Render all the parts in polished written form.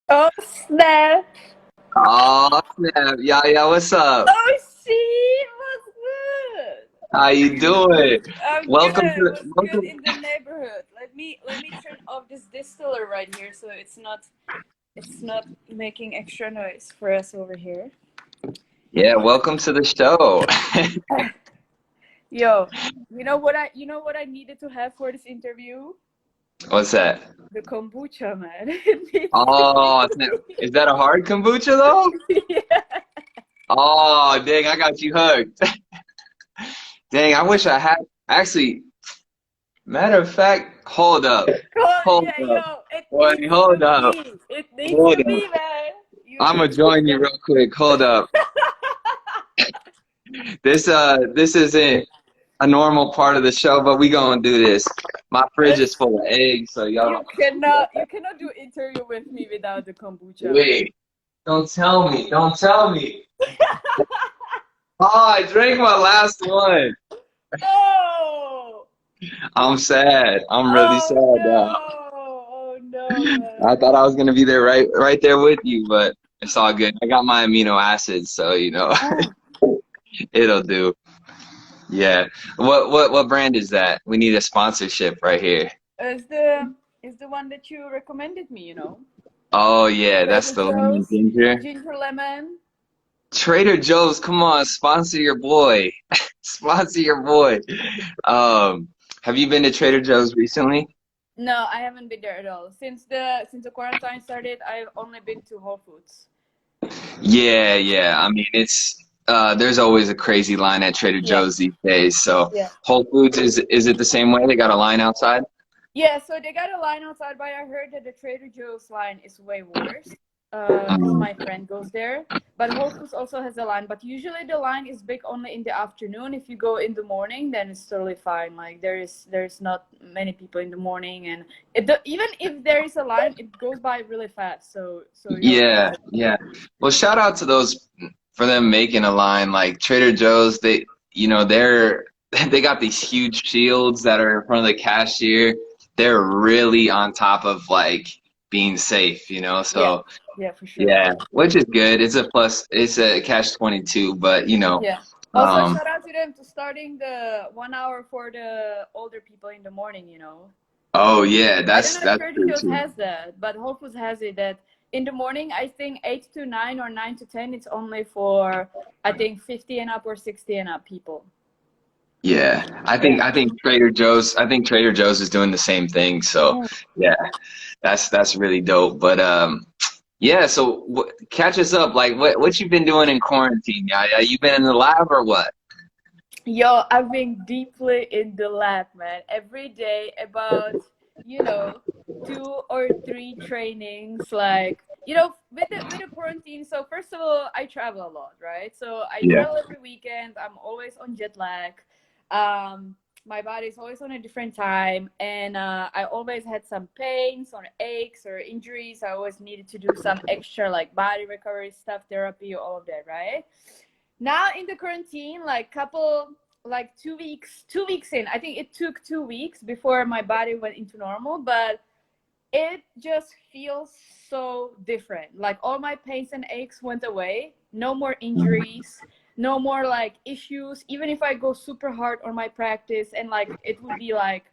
Oh snap! Oh, snap. Yeah, yeah, what's up? Oh shit! What's good? How you doing? I'm Welcome good. to What's good welcome. in the neighborhood? Let me turn off this distiller right here so it's not making extra noise for us over here. Yeah, welcome to the show. Yo, you know what I needed to have for this interview? What's that? The kombucha, man. It needs to Oh, snap. be. Is that a hard kombucha though? Yeah. Oh, dang, I got you hooked. Dang, I wish I had actually, matter of fact, hold up. Oh Hold yeah, up. yo, it Wait, needs to hold up. be. It needs Hold to up. be, man. You I'm gonna need to join you get. real quick. Hold up. This isn't a normal part of the show, but we gonna do this. My fridge is It's, full of eggs, so y'all. you cannot do interview with me without the kombucha, man. Wait, don't tell me. Don't tell me. Oh, I drank my last one. No! I'm sad. I'm really Oh sad now. no! Oh no, I man. thought I was gonna be there right there with you, but it's all good. I got my amino acids, so Oh, it'll do. Yeah. What brand is that? We need a sponsorship right here. is the one that you recommended me, Oh yeah, that's Trader the lemon Joe's ginger. ginger lemon. Trader Joe's, come on, sponsor your boy. Sponsor your boy. Um, have you been to Trader Joe's recently? No, I haven't been there at all. Since the quarantine started, I've only been to Whole Foods. Yeah, yeah. I mean, it's there's always a crazy line at Trader Yeah, Joe's these days. So yeah. Whole Foods is it the same way? They got a line outside? Yeah, so they got a line outside, but I heard that the Trader Joe's line is way worse. Because Mm. my friend goes there. But Whole Foods also has a line, but usually the line is big only in the afternoon. If you go in the morning, then it's totally fine. Like there's not many people in the morning, and even if there is a line, it goes by really fast. So you don't really Yeah, have. yeah. Well, shout out to those for them making a line like Trader Joe's. They're they got these huge shields that are in front of the cashier. They're really on top of like being safe. Yeah, So yeah, for sure. yeah, which is good. It's a plus. It's a catch 22, but Yeah. Also, um, shout out to them to starting the 1 hour for the older people in the morning. oh yeah, I don't know if that's Trader true Joe's too. has that, but Whole Foods has it that in the morning, I think 8 to 9 or 9 to 10, it's only for, I think, 50 and up or 60 and up people. Yeah, I Yeah. think I think Trader Joe's. I think Trader Joe's is doing the same thing. So Mm. yeah, that's really dope. But yeah. So catch us up. Like what you been doing in quarantine? You been in the lab or what? Yo, I've been deeply in the lab, man. Every day about, you know, 2 or 3 trainings. Like, with the quarantine. So first of all, I travel a lot, right? So I Yeah. travel every weekend. I'm always on jet lag. Um, my body's always on a different time, and I always had some pains or aches or injuries. I always needed to do some extra like body recovery stuff, therapy, all of that, right? Now in the quarantine, like 2 weeks in, I think it took 2 weeks before my body went into normal, but it just feels so different. Like all my pains and aches went away, no more injuries, no more like issues. Even if I go super hard on my practice, and like it would be like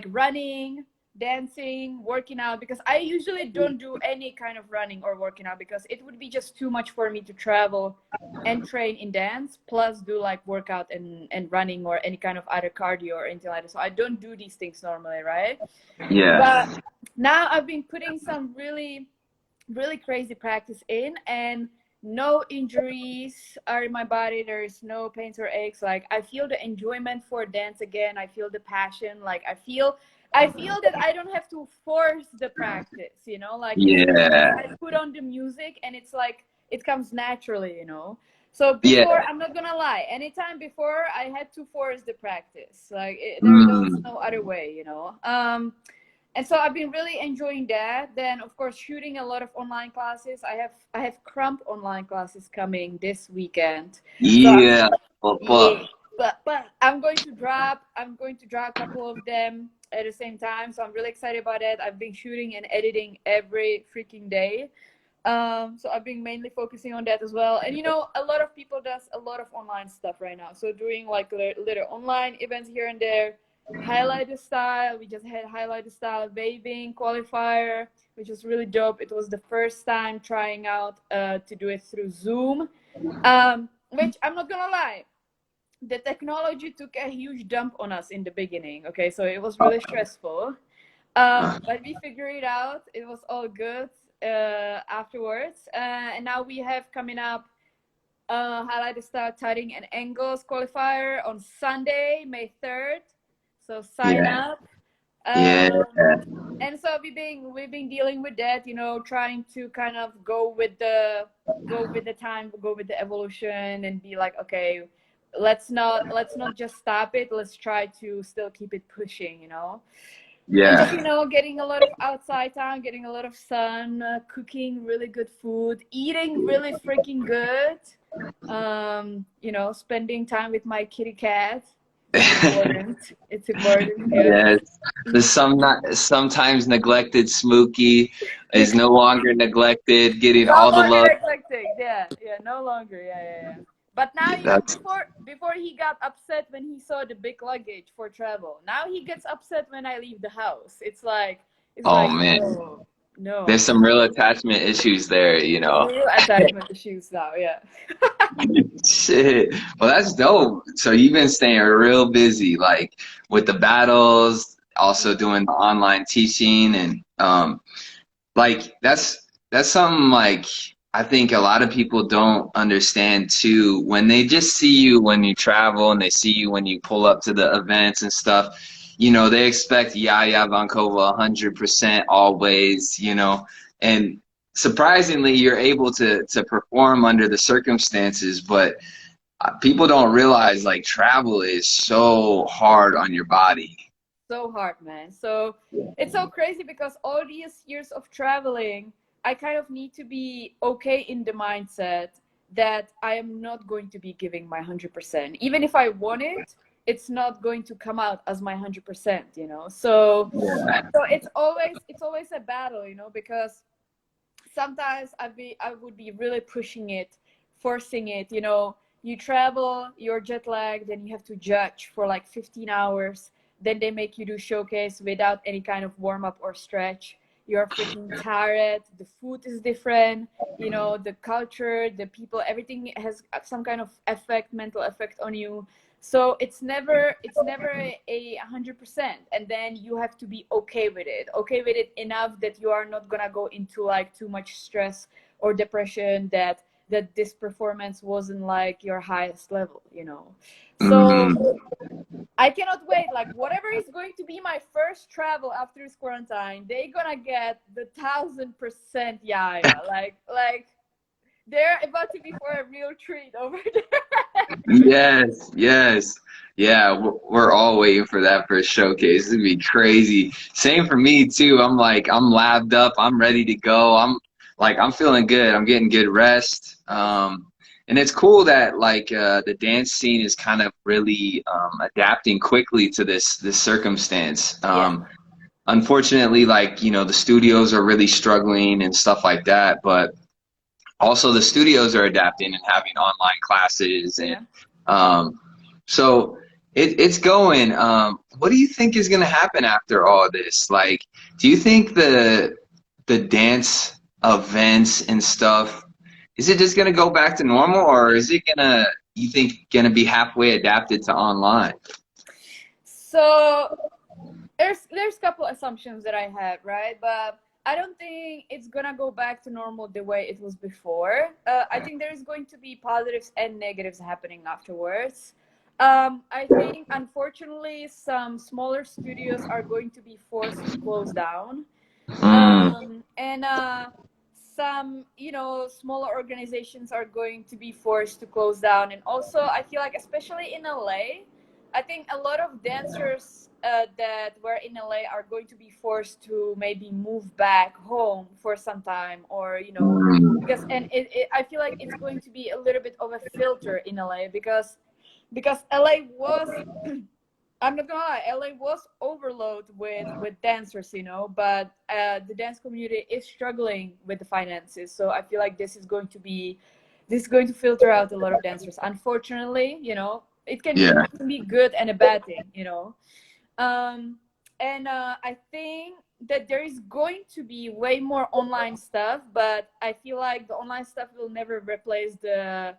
running, dancing, working out, because I usually don't do any kind of running or working out because it would be just too much for me to travel and train in dance plus do like workout and running or any kind of other cardio or anything like that. So I don't do these things normally, right? Yeah. But now I've been putting some really really crazy practice in, and no injuries are in my body. There's no pains or aches. Like I feel the enjoyment for dance again. I feel the passion. Like I feel that I don't have to force the practice. Like Yeah. I put on the music and it's like it comes naturally. So Yeah. before, I'm not gonna lie, anytime before I had to force the practice. Like there was Mm. no other way. And so I've been really enjoying that. Then of course shooting a lot of online classes. I have Crump online classes coming this weekend. So Yeah. Well, yeah, but I'm going to drop a couple of them at the same time. So I'm really excited about it. I've been shooting and editing every freaking day. So I've been mainly focusing on that as well. And you know, a lot of people does a lot of online stuff right now. So doing like little online events here and there. Highlight the Style. We just had Highlight the Style waving qualifier, which was really dope. It was the first time trying out to do it through Zoom, which I'm not gonna lie, the technology took a huge dump on us in the beginning. Okay, so it was really stressful, but we figured it out. It was all good afterwards, and now we have coming up Highlight the Style Tutting and Angles qualifier on Sunday, May 3rd. So sign up. Yeah. And so we've been dealing with that, you know, trying to kind of go with the time, go with the evolution, and be like, okay, let's not just stop it. Let's try to still keep it pushing, you know. Yeah. And just, you know, getting a lot of outside time, getting a lot of sun, cooking really good food, eating really freaking good. You know, spending time with my kitty cat. It's important. It's important. Yeah. Yes. The sometimes neglected Smokey is no longer neglected, getting No all the longer love. neglecting. Yeah, no longer. Yeah. But now, you know, That's, before he got upset when he saw the big luggage for travel. Now he gets upset when I leave the house. It's like, oh man, no. there's some real attachment issues there, you know. Real attachment issues now. Yeah. Shit. Well, that's dope. So you've been staying real busy, like with the battles, also doing the online teaching, and like that's something like I think a lot of people don't understand too. When they just see you when you travel and they see you when you pull up to the events and stuff, you know, they expect Jaja Vankova 100% always, you know, and surprisingly you're able to perform under the circumstances, but people don't realize like travel is so hard on your body. So hard, man. So it's so crazy because all these years of traveling, I kind of need to be okay in the mindset that I am not going to be giving my 100%. Even if I want it, it's not going to come out as my 100%, you know. So it's always a battle, you know, because sometimes I would be really pushing it, forcing it, you know. You travel, you're jet lagged, then you have to judge for like 15 hours. Then they make you do showcase without any kind of warm up or stretch. You're freaking tired. The food is different. You know, the culture, the people, everything has some kind of effect, mental effect on you. So it's never a 100%. And then you have to be okay with it enough that you are not gonna go into like too much stress or depression that this performance wasn't like your highest level, you know. So I cannot wait. Like whatever is going to be my first travel after this quarantine, they're gonna get the 1000% Yaya. Like they're about to be for a real treat over there. Yes. Yeah, we're all waiting for that first showcase. It'd be crazy. Same for me too. I'm like, I'm labbed up. I'm ready to go. I'm feeling good. I'm getting good rest. And it's cool that like the dance scene is kind of really adapting quickly to this circumstance. Unfortunately, like, you know, the studios are really struggling and stuff like that, but also the studios are adapting and having online classes, and so it's going. What do you think is going to happen after all this? Like, do you think the dance events and stuff, is it just going to go back to normal, or is it you think going to be halfway adapted to online? So there's a couple assumptions that I have, right? But I don't think it's gonna go back to normal the way it was before. I think there's going to be positives and negatives happening afterwards. I think unfortunately some smaller studios are going to be forced to close down. And some, you know, smaller organizations are going to be forced to close down. And also I feel like, especially in LA, I think a lot of dancers that were in LA are going to be forced to maybe move back home for some time, or, you know, because, and I feel like it's going to be a little bit of a filter in LA because LA was I'm not gonna lie, LA was overloaded with dancers, you know, but the dance community is struggling with the finances. So I feel like this is going to filter out a lot of dancers. Unfortunately, you know, Yeah. it can be good and a bad thing, you know. Um, and I think that there is going to be way more online stuff, but I feel like the online stuff will never replace the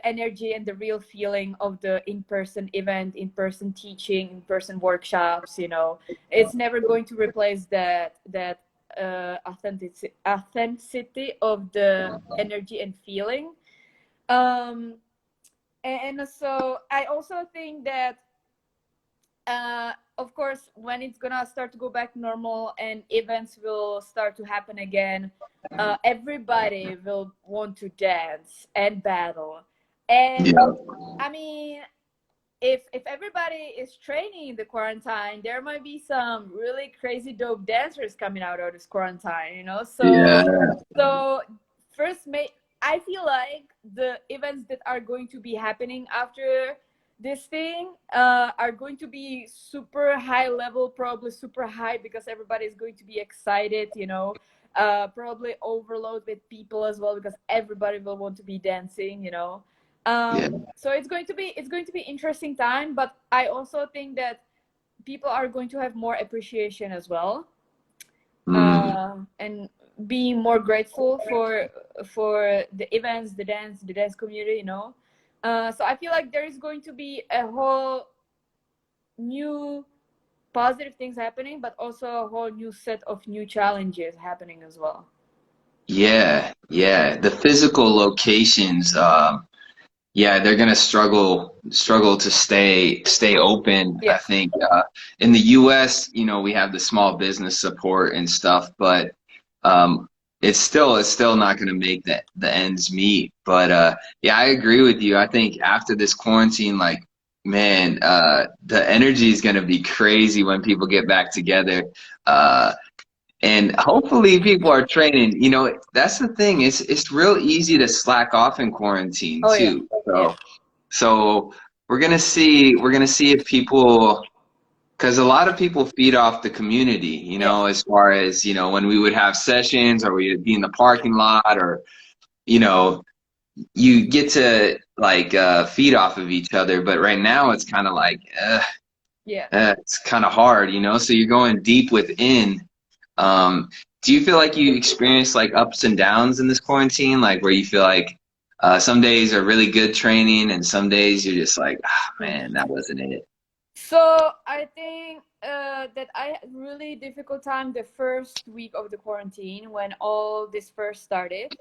energy and the real feeling of the in-person event, in-person teaching, in-person workshops. You know, it's never going to replace that authenticity of the energy and feeling. Um, and so I also think that of course, when it's gonna start to go back normal and events will start to happen again, everybody will want to dance and battle. And Yeah. I mean, if everybody is training in the quarantine, there might be some really crazy dope dancers coming out of this quarantine, you know. Yeah. So first, I feel like the events that are going to be happening after this thing are going to be super high level, probably super high because everybody is going to be excited, you know. Probably overload with people as well because everybody will want to be dancing, you know. Yeah. So it's going to be interesting time, but I also think that people are going to have more appreciation as well, Mm. and being more grateful for the events, the dance community, you know. So I feel like there is going to be a whole new positive things happening, but also a whole new set of new challenges happening as well. Yeah. Yeah. The physical locations, yeah, they're gonna struggle to stay open. Yeah, I think in the U.S., you know, we have the small business support and stuff, but um, it's still not gonna make the ends meet. But yeah, I agree with you. I think after this quarantine, like man, the energy is gonna be crazy when people get back together. Uh, and hopefully people are training. You know, that's the thing. It's real easy to slack off in quarantine oh yeah, too. yeah, So we're gonna see if people, because a lot of people feed off the community, you yeah, know, as far as, you know, when we would have sessions or we would be in the parking lot or, you know, you get to like feed off of each other. But right now it's kind of like yeah. it's kind of hard, you know, so you're going deep within. Um, do you feel like you experience like ups and downs in this quarantine, like where you feel like some days are really good training and some days you're just like, ah, man, that wasn't it. So I think that I had really difficult time the first week of the quarantine when all this first started.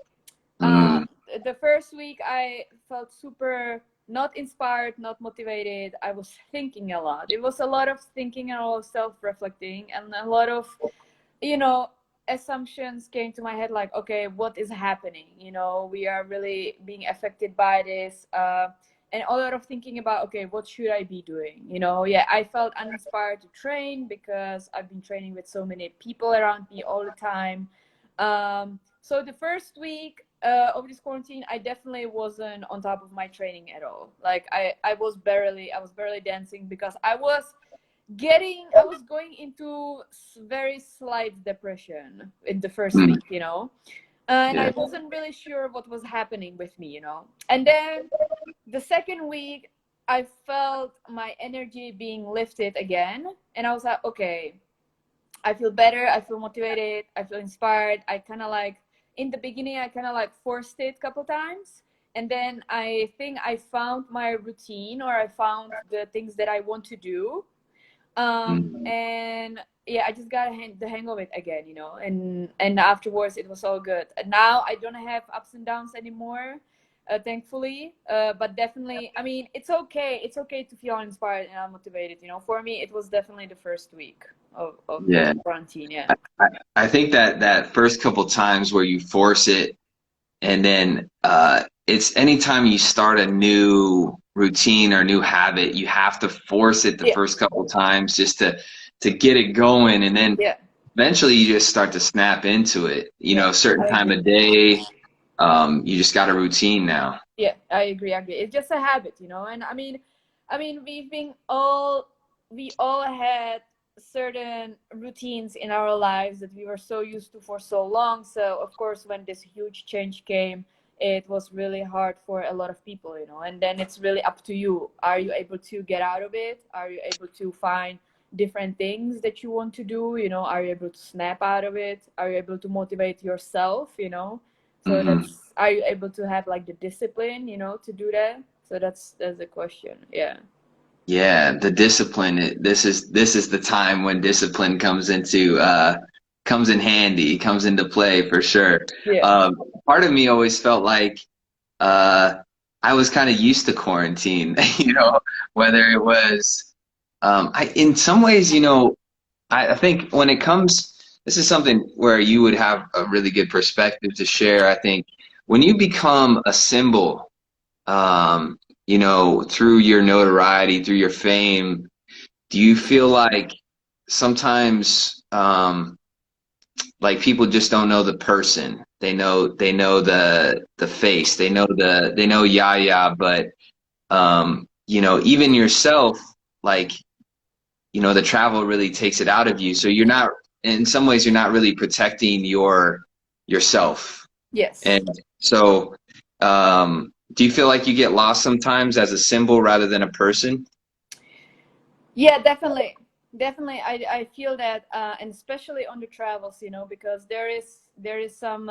Uh, Mm, the first week I felt super not inspired, not motivated. I was thinking a lot. It was a lot of thinking and a lot of self-reflecting and a lot of, you know, assumptions came to my head like, okay, what is happening? You know, we are really being affected by this. And a lot of thinking about, okay, what should I be doing? You know, yeah, I felt uninspired to train because I've been training with so many people around me all the time. So the first week of this quarantine, I definitely wasn't on top of my training at all. Like I was barely dancing because I was going into very slight depression in the first mm, week, you know, and I yeah. wasn't really sure what was happening with me, you know. And then the second week, I felt my energy being lifted again, and I was like, okay, I feel better, I feel motivated, I feel inspired. I kind of like in the beginning, I kind of like forced it a couple times. And then I think I found my routine or I found the things that I want to do, Mm. and yeah, I just got the hang of it again, you know. And afterwards it was all good, and now I don't have ups and downs anymore, thankfully. But definitely, I mean, it's okay to feel inspired and unmotivated, you know. For me it was definitely the first week of Yeah. the quarantine, yeah. I, I think that first couple times where you force it and then it's anytime you start a new routine or new habit, you have to force it the Yeah, first couple times just to get it going, and then yeah, eventually you just start to snap into it. You yeah, know, certain I time agree. of day, you just got a routine now. Yeah, I agree. It's just a habit, you know. And I mean, we've been all we all had certain routines in our lives that we were so used to for so long. So of course, when this huge change came, it was really hard for a lot of people, you know. And then it's really up to you. Are you able to get out of it? Are you able to find different things that you want to do? You know, are you able to snap out of it? Are you able to motivate yourself? You know, so that's, are you able to have like the discipline, you know, to do that? So that's the question. Yeah. Yeah, the discipline. This is the time when discipline comes in handy, comes into play for sure. Yeah. Um, Part of me always felt like uh, I was kind of used to quarantine, you know, whether it was in some ways, you know, I think when it comes, this is something where you would have a really good perspective to share. I think when you become a symbol, um, you know, through your notoriety, through your fame, do you feel like sometimes like people just don't know the person? They know the face, they know Yaya, but you know, even yourself, like, you know, the travel really takes it out of you. So you're not, in some ways, you're not really protecting yourself. Yes. And so, do you feel like you get lost sometimes as a symbol rather than a person? Yeah, definitely. Definitely. I feel that, and especially on the travels, you know, because there is some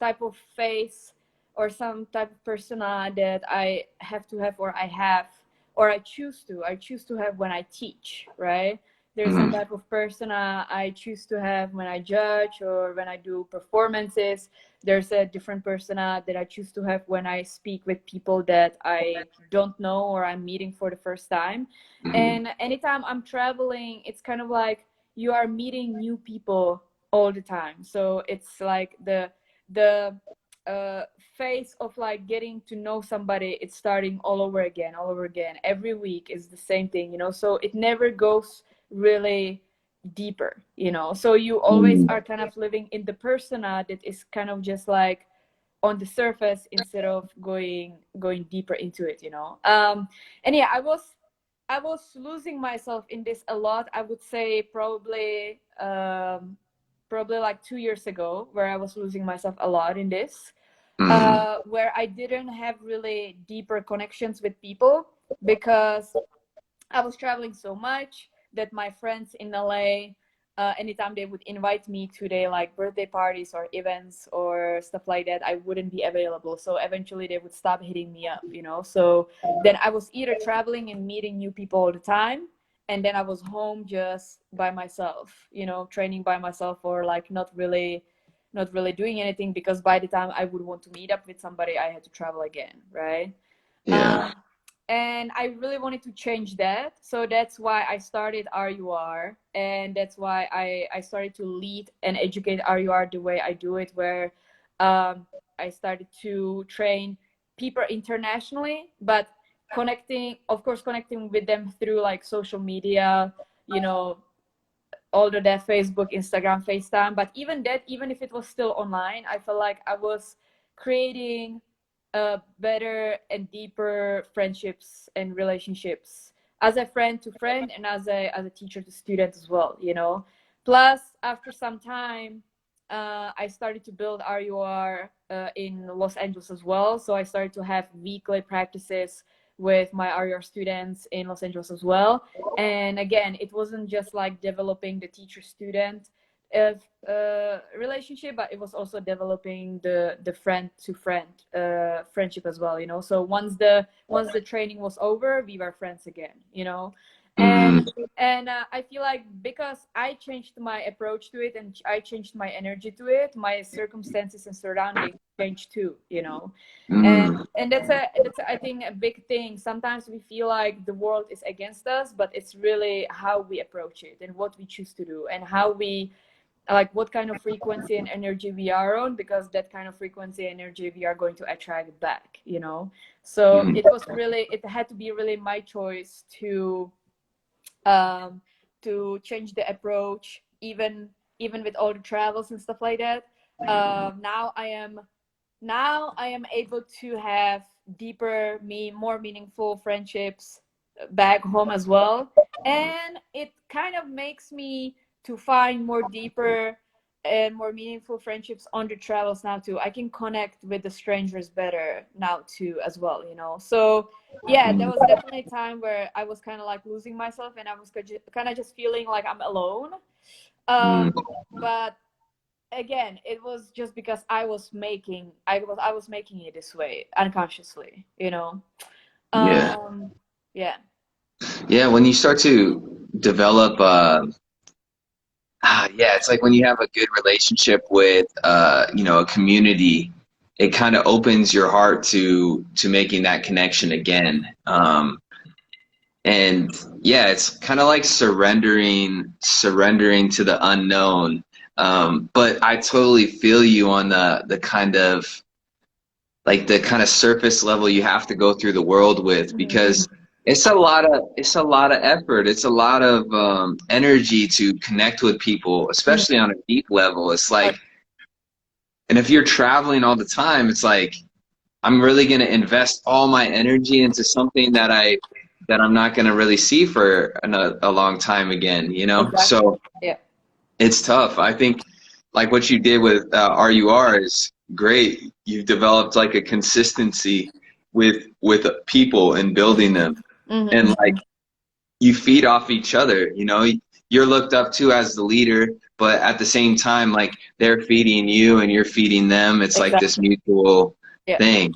type of face or some type of persona that I have to have, or I have, or I choose to have when I teach, right? There's some Mm, type of persona I choose to have when I judge or when I do performances. There's a different persona that I choose to have when I speak with people that I don't know or I'm meeting for the first time. mm, And anytime I'm traveling, it's kind of like you are meeting new people all the time. So it's like the uh, phase of like getting to know somebody. It's starting all over again, all over again. Every week is the same thing, you know. So it never goes really deeper, you know. So you always mm. are kind of living in the persona that is kind of just like on the surface instead of going deeper into it, you know. And yeah, I was losing myself in this a lot. I would say probably like 2 years ago, where I was losing myself a lot in this, Mm. where I didn't have really deeper connections with people because I was traveling so much that my friends in LA, anytime they would invite me to their like birthday parties or events or stuff like that, I wouldn't be available. So eventually they would stop hitting me up, you know. So then I was either traveling and meeting new people all the time, and then I was home just by myself, you know, training by myself, or like not really doing anything, because by the time I would want to meet up with somebody, I had to travel again, right? Yeah. Um, and I really wanted to change that. So that's why I started RUR, and that's why I started to lead and educate RUR the way I do it, where I started to train people internationally, but of course, connecting with them through like social media, you know, all of that, Facebook, Instagram, FaceTime. But even that, even if it was still online, I felt like I was creating better and deeper friendships and relationships as a friend to friend, and as a teacher to student as well, you know. Plus, after some time, I started to build RUR in Los Angeles as well. So I started to have weekly practices with my RUR students in Los Angeles as well. And again, it wasn't just like developing the teacher student relationship, but it was also developing the friend to friend friendship as well, you know. So once the training was over, we were friends again, you know. Mm, And I feel like because I changed my approach to it and I changed my energy to it, my circumstances and surroundings changed too, you know. And that's I think a big thing. Sometimes we feel like the world is against us, but it's really how we approach it and what we choose to do and how we, like, what kind of frequency and energy we are on, because that kind of frequency and energy we are going to attract back, you know. So mm, it had to be really my choice um to change the approach, even with all the travels and stuff like that. Now I am able to have deeper, more meaningful friendships back home as well. And it kind of makes me to find more deeper and more meaningful friendships on the travels now too. I can connect with the strangers better now too as well, you know. So yeah, there was definitely a time where I was kind of like losing myself, and I was kind of just feeling like I'm alone. But again, it was just because I was making it this way unconsciously, you know. Yeah. Yeah. Yeah, when you start to develop yeah, it's like when you have a good relationship with you know, a community, it kind of opens your heart to making that connection again. And yeah, it's kind of like surrendering to the unknown. But I totally feel you on the kind of like the kind of surface level you have to go through the world with, because it's a lot of effort. It's a lot of energy to connect with people, especially on a deep level. It's like, and if you're traveling all the time, it's like I'm really going to invest all my energy into something that I'm not going to really see for a long time again, you know? Exactly. So Yeah. it's tough. I think like what you did with RUR is great. You've developed like a consistency with people and building them, and like you feed off each other. You know, you're looked up to as the leader, but at the same time, like they're feeding you and you're feeding them. It's like this mutual thing.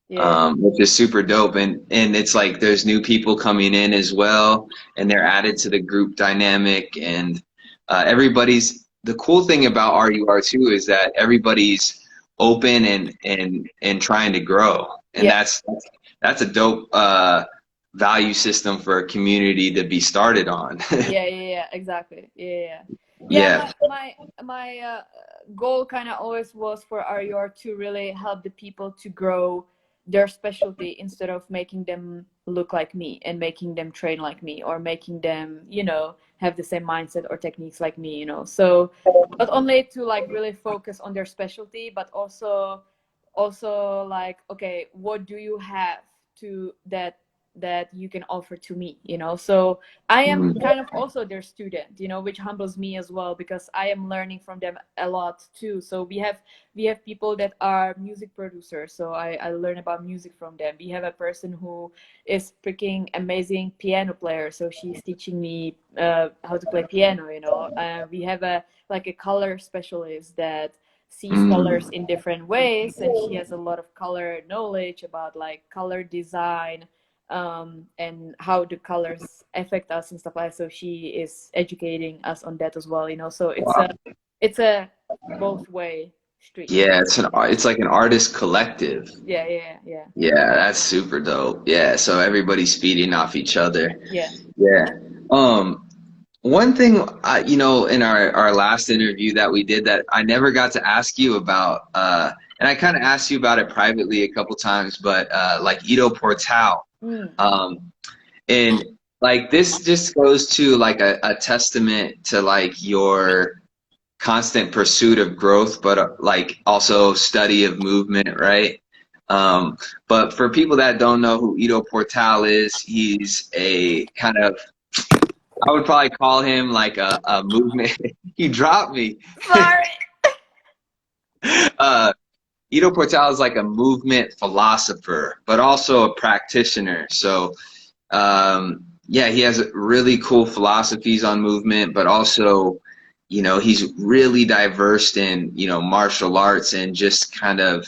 Which is super dope, and it's like there's new people coming in as well, and they're added to the group dynamic, and everybody's, the cool thing about RUR too is that everybody's open and trying to grow, and that's a dope value system for a community to be started on. Yeah, exactly. Yeah. Yeah. My goal kind of always was for RUR to really help the people to grow their specialty instead of making them look like me and making them train like me, or making them, you know, have the same mindset or techniques like me, you know. So not only to like really focus on their specialty, but also like, okay, what do you have to that you can offer to me, you know. So I am kind of also their student, you know, which humbles me as well, because I am learning from them a lot too. So we have people that are music producers, so I learn about music from them. We have a person who is freaking amazing piano player, so she's teaching me how to play piano, you know. We have a color specialist that sees colors in different ways, and she has a lot of color knowledge about like color design, and how the colors affect us and stuff like that. So she is educating us on that as well, you know. So it's a both way street. Yeah, it's like an artist collective. Yeah. Yeah, that's super dope. Yeah, so everybody's feeding off each other. Yeah. Yeah. One thing, you know, in our last interview that we did that I never got to ask you about, and I kind of asked you about it privately a couple times, but like Ido Portal, and like this just goes to like a testament to like your constant pursuit of growth, but like also study of movement, right? But for people that don't know who Ido Portal is, he's a kind of, I would probably call him like a movement. He dropped me. Sorry. Ido Portal is like a movement philosopher, but also a practitioner. So, yeah, he has really cool philosophies on movement, but also, you know, he's really diverse in, you know, martial arts and just kind of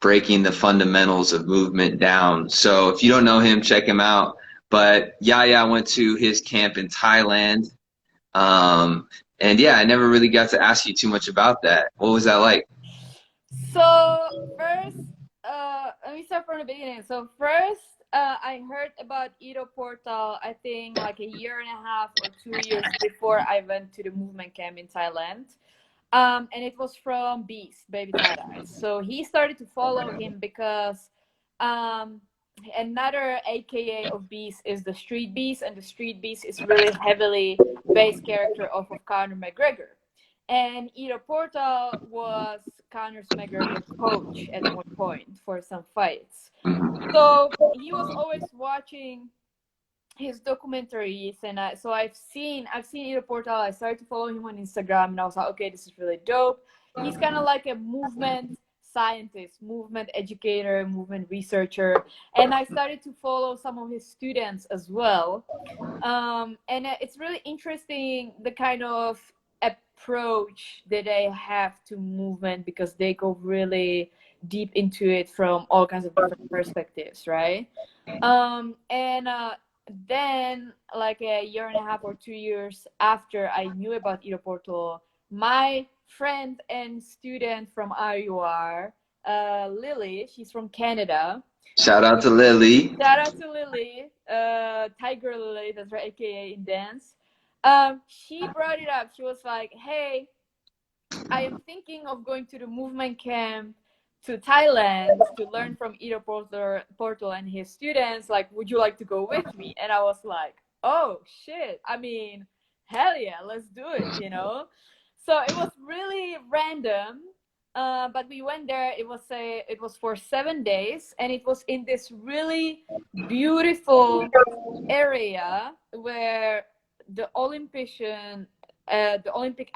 breaking the fundamentals of movement down. So if you don't know him, check him out. But Jaja went to his camp in Thailand. And yeah, I never really got to ask you too much about that. What was that like? So first, let me start from the beginning. So first, I heard about Ido Portal, I think like a year and a half or 2 years before I went to the movement camp in Thailand. And it was from Beast, Baby Tie-Dye. So he started to follow him because another AKA of Beast is the Street Beast, and the Street Beast is really heavily based character off of Conor McGregor. And Ido Portal was Conor McGregor's coach at one point for some fights. So he was always watching his documentaries, and so I've seen Ido Portal. I started to follow him on Instagram, and I was like, okay, this is really dope. He's kind of like a movement scientist, movement educator, movement researcher, and I started to follow some of his students as well. And it's really interesting the kind of approach that they have to movement, because they go really deep into it from all kinds of different perspectives, right? And then, like a year and a half or 2 years after I knew about Ido Portal, my friend and student from RUR, Lily, she's from Canada. Shout out to Lily. Shout out to Lily, Tiger Lily, that's right, aka in dance. She brought it up. She was like, hey, I am thinking of going to the movement camp to Thailand to learn from Ido Portal and his students. Like, would you like to go with me? And I was like, oh shit, I mean, hell yeah, let's do it, you know? So it was really random, but we went there. It was for 7 days, and it was in this really beautiful area where the Olympic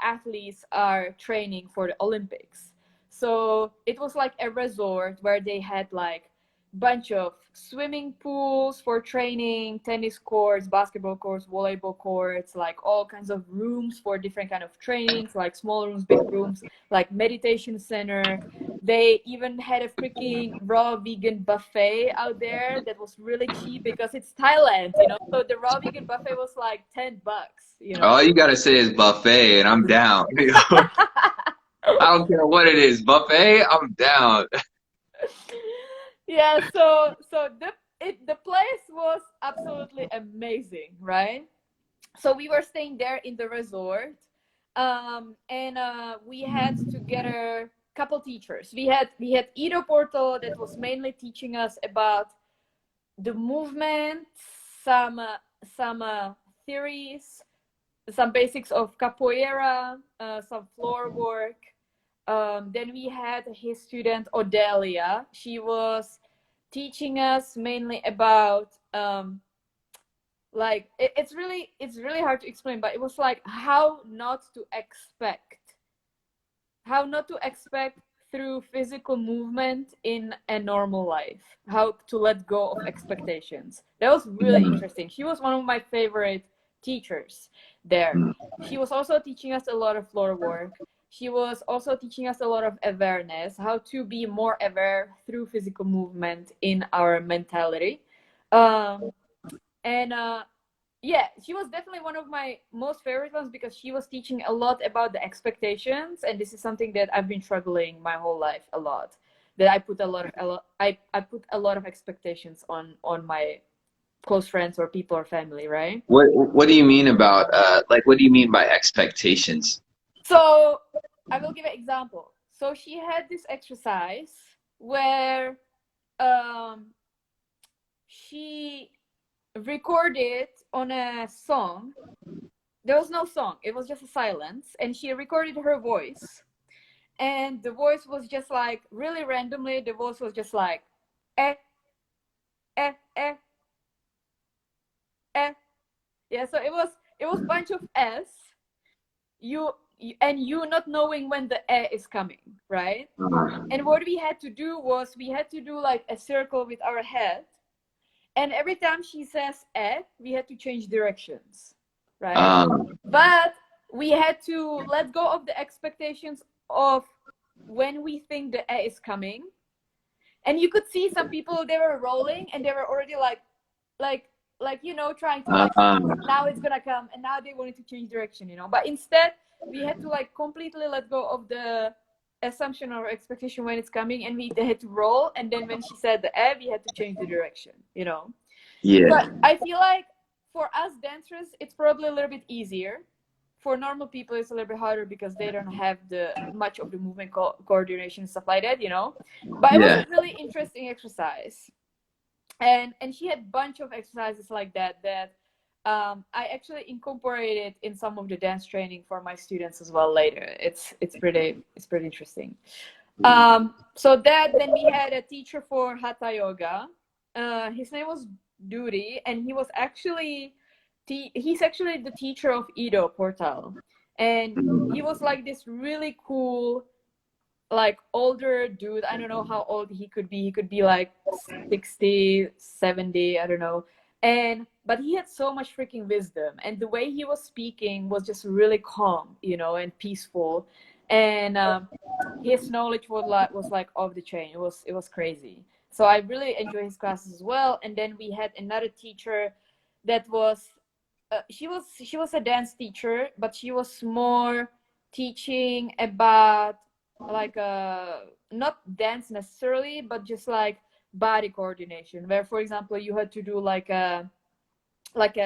athletes are training for the Olympics. So it was like a resort where they had like bunch of swimming pools for training, tennis courts, basketball courts, volleyball courts, like all kinds of rooms for different kind of trainings, like small rooms, big rooms, like meditation center. They even had a freaking raw vegan buffet out there that was really cheap because it's Thailand, you know. So the raw vegan buffet was like $10, you know. All you gotta say is buffet, and I'm down. I don't care what it is, buffet. I'm down. Yeah, so the place was absolutely amazing, right? So we were staying there in the resort, and we had together a couple teachers. We had Ido Portal that was mainly teaching us about the movement, some theories, some basics of capoeira, some floor work. Then we had his student Odelia. She was teaching us mainly about like it's really hard to explain, but it was like how not to expect through physical movement in a normal life, how to let go of expectations. That was really interesting. She was one of my favorite teachers there. She was also teaching us a lot of floor work. She was also teaching us a lot of awareness, how to be more aware through physical movement in our mentality. Yeah, she was definitely one of my most favorite ones because she was teaching a lot about the expectations, and this is something that I've been struggling my whole life a lot. That I put I put a lot of expectations on my close friends or people or family, right? What do you mean about like what do you mean by expectations? So I will give an example. So she had this exercise where she recorded on a song. There was no song, it was just a silence, and she recorded her voice, and the voice was just like really randomly, the voice was just like eh, eh, eh, eh. Yeah, so it was a bunch of s, you not knowing when the eh is coming, right? And what we had to do was we had to do like a circle with our head, and every time she says eh, we had to change directions, right? But we had to let go of the expectations of when we think the eh is coming. And you could see some people, they were rolling and they were already like you know, trying to like now it's gonna come, and now they wanted to change direction, you know. But instead we had to like completely let go of the assumption or expectation when it's coming, and we had to roll, and then when she said the eh, we had to change the direction, you know. Yeah. But I feel like for us dancers it's probably a little bit easier. For normal people it's a little bit harder because they don't have the much of the movement coordination, stuff like that, you know. But it was a really interesting exercise, and she had a bunch of exercises like that I actually incorporated in some of the dance training for my students as well later. It's pretty interesting. So then we had a teacher for Hatha Yoga. His name was duty, and he was actually he's actually the teacher of Ido Portal, and he was like this really cool, like older dude. I don't know how old he could be. He could be like 60, 70, I don't know. But he had so much freaking wisdom, and the way he was speaking was just really calm, you know, and peaceful. And his knowledge was like off the chain. It was crazy. So I really enjoy his classes as well. And then we had another teacher that was she was a dance teacher, but she was more teaching about like not dance necessarily, but just like body coordination, where for example you had to do like a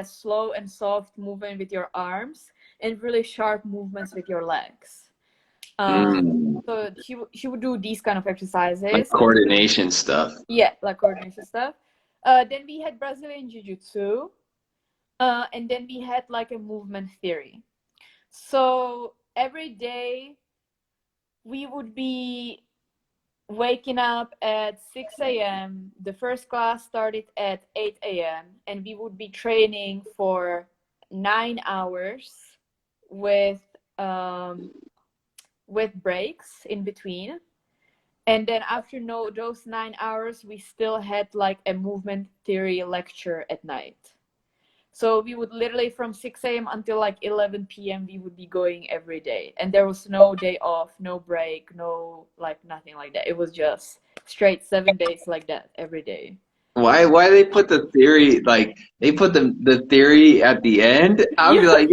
slow and soft movement with your arms and really sharp movements with your legs. So she would do these kind of exercises, like coordination stuff. Yeah, like coordination stuff. Then we had Brazilian Jiu-Jitsu, and then we had like a movement theory. So every day we would be waking up at 6 a.m. The first class started at 8 a.m. and we would be training for 9 hours with breaks in between. And then after those 9 hours, we still had like a movement theory lecture at night. So we would literally from 6 a.m. until like 11 p.m. we would be going every day. And there was no day off, no break, no like nothing like that. It was just straight 7 days like that every day. Why they put the theory, like they put the theory at the end? I'll be like,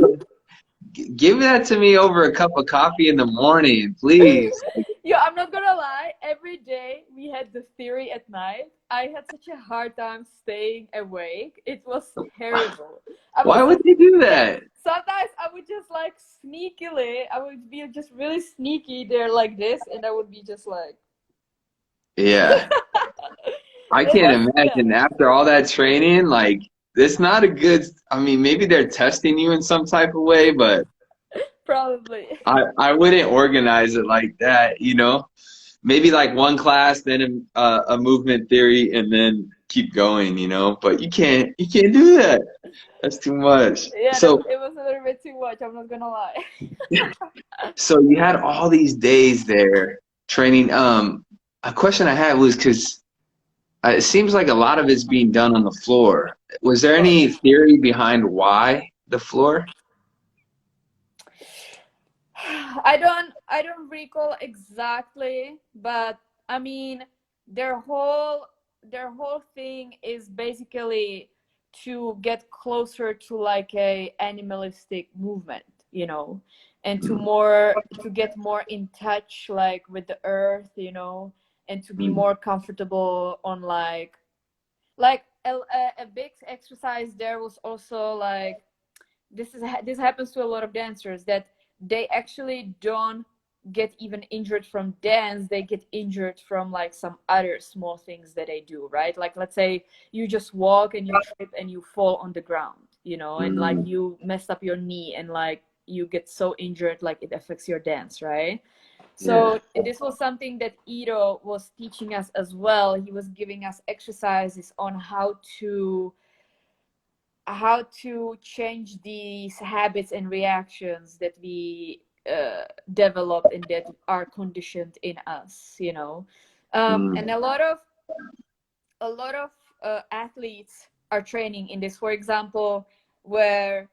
give that to me over a cup of coffee in the morning, please. Yeah, I'm not gonna lie. Every day we had the theory at night. I had such a hard time staying awake. It was terrible. Why would they do that? Sometimes I would just like sneakily, I would be just really sneaky there like this, and I would be just like. Yeah. I can't imagine after all that training, like it's not a good, I mean, maybe they're testing you in some type of way, but probably. I wouldn't organize it like that, you know? Maybe like one class, then a movement theory, and then keep going, you know? But you can't do that. That's too much. Yeah, so it was a little bit too much, I'm not gonna lie. So you had all these days there training. A question I had was because it seems like a lot of it's being done on the floor. Was there any theory behind why the floor? I don't recall exactly, but I mean their whole thing is basically to get closer to like a animalistic movement, you know, and to get more in touch like with the earth, you know, and to be more comfortable on like a big exercise there was also like this happens to a lot of dancers, that they actually don't get even injured from dance, they get injured from like some other small things that they do, right? Like let's say you just walk and you trip and you fall on the ground, you know, and like you messed up your knee and like you get so injured like it affects your dance, right? So this was something that Ido was teaching us as well. He was giving us exercises on how to change these habits and reactions that we develop and that are conditioned in us, you know. And a lot of athletes are training in this, for example, where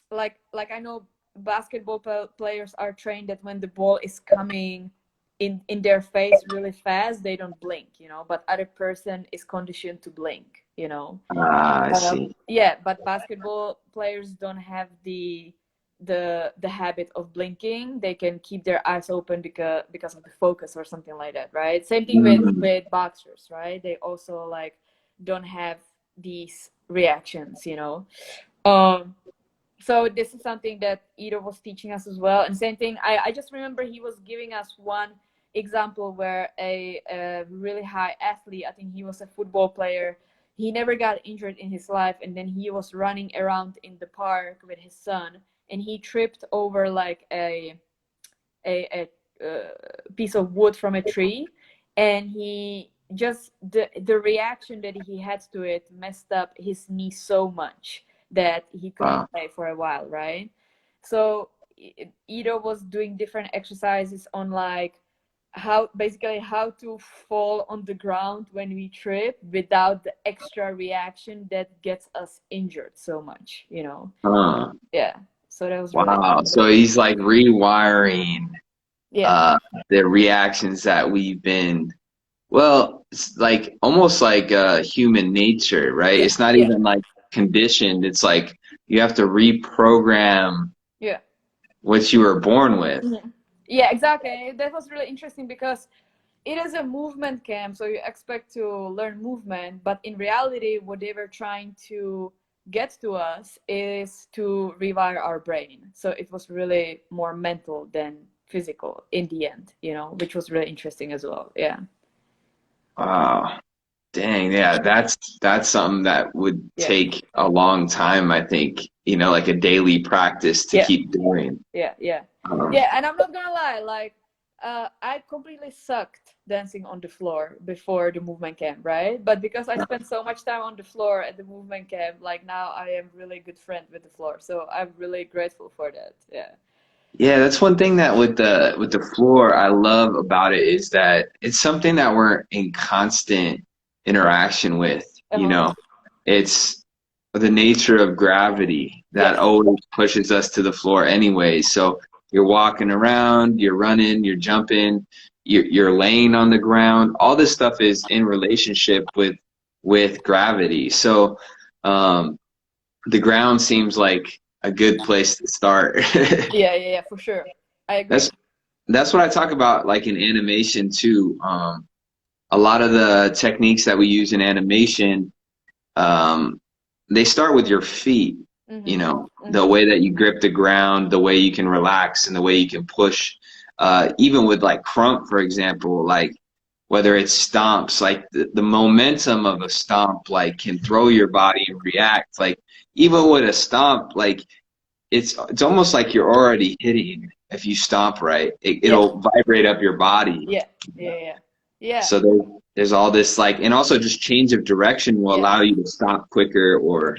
like I know basketball players are trained that when the ball is coming in their face really fast, they don't blink, you know, but other person is conditioned to blink, you know. I see. Yeah, but basketball players don't have the habit of blinking. They can keep their eyes open because of the focus or something like that, right? Same thing with boxers, right? They also like don't have these reactions, you know. So this is something that Ido was teaching us as well. And same thing, I just remember he was giving us one example where a really high athlete, I think he was a football player, he never got injured in his life, and then he was running around in the park with his son, and he tripped over like a piece of wood from a tree, and he just the reaction that he had to it messed up his knee so much that he couldn't play for a while, right? So Ido was doing different exercises on like how to fall on the ground when we trip without the extra reaction that gets us injured so much, you know. Yeah, so that was really So he's like rewiring the reactions that we've been, well, it's like almost like human nature, right? It's not even like conditioned. It's like you have to reprogram what you were born with. Yeah, exactly. That was really interesting because it is a movement camp, so you expect to learn movement, but in reality, what they were trying to get to us is to rewire our brain. So it was really more mental than physical in the end, you know, which was really interesting as well. Yeah. Wow. Dang, yeah, that's something that would take a long time, I think, you know, like a daily practice to keep doing. Yeah, and I'm not gonna lie, like I completely sucked dancing on the floor before the movement camp, right? But because I spent so much time on the floor at the movement camp, like now I am really good friend with the floor. So I'm really grateful for that. Yeah. Yeah, that's one thing that with the floor I love about it is that it's something that we're in constant interaction with, you know. It's the nature of gravity that always pushes us to the floor anyway. So you're walking around, you're running, you're jumping, you're laying on the ground. All this stuff is in relationship with gravity. So the ground seems like a good place to start. Yeah, for sure. I agree. That's what I talk about, like in animation too. A lot of the techniques that we use in animation, they start with your feet. You know, the way that you grip the ground, the way you can relax, and the way you can push. Even with like crump, for example, like whether it's stomps, like the momentum of a stomp, like can throw your body and react. Like even with a stomp, like it's almost like you're already hitting. If you stomp right, it'll vibrate up your body. Yeah. So there's all this like, and also just change of direction will allow you to stop quicker or.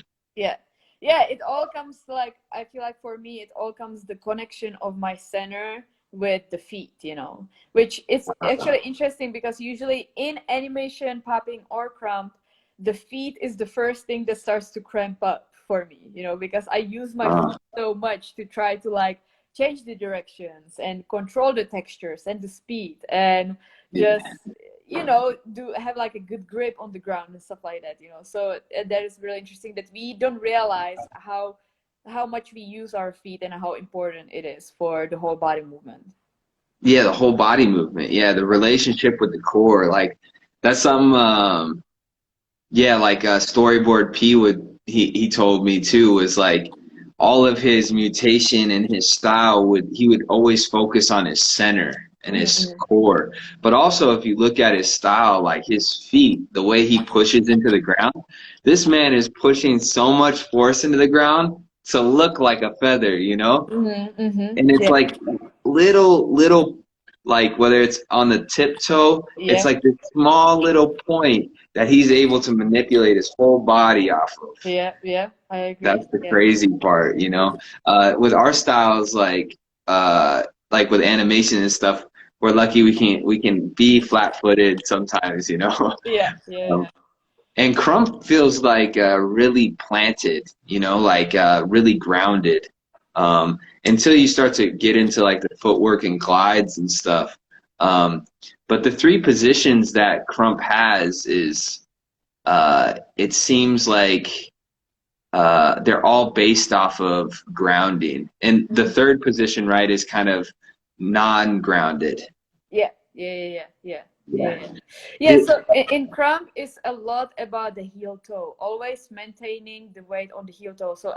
Yeah, it all comes like, I feel like for me, it all comes the connection of my center with the feet, you know, which is actually interesting because usually in animation, popping or crump, the feet is the first thing that starts to cramp up for me, you know, because I use my feet so much to try to like change the directions and control the textures and the speed and just you know, do have like a good grip on the ground and stuff like that, you know. So that is really interesting that we don't realize how much we use our feet and how important it is for the whole body movement. Yeah, the whole body movement. Yeah, the relationship with the core, like that's something. Like Storyboard P he told me too, was like all of his mutation and his style he would always focus on his center and his core. But also if you look at his style, like his feet, the way he pushes into the ground, this man is pushing so much force into the ground to look like a feather, you know? And it's like little, like whether it's on the tiptoe, it's like this small little point that he's able to manipulate his whole body off of. Yeah, I agree. That's the crazy part, you know. With our styles, like with animation and stuff, we're lucky we can be flat-footed sometimes, you know. And crump feels like really planted, you know, like really grounded. Until you start to get into like the footwork and glides and stuff. But the three positions that crump has is it seems like they're all based off of grounding. And the third position, right, is kind of non-grounded. So in crump is a lot about the heel toe, always maintaining the weight on the heel toe. So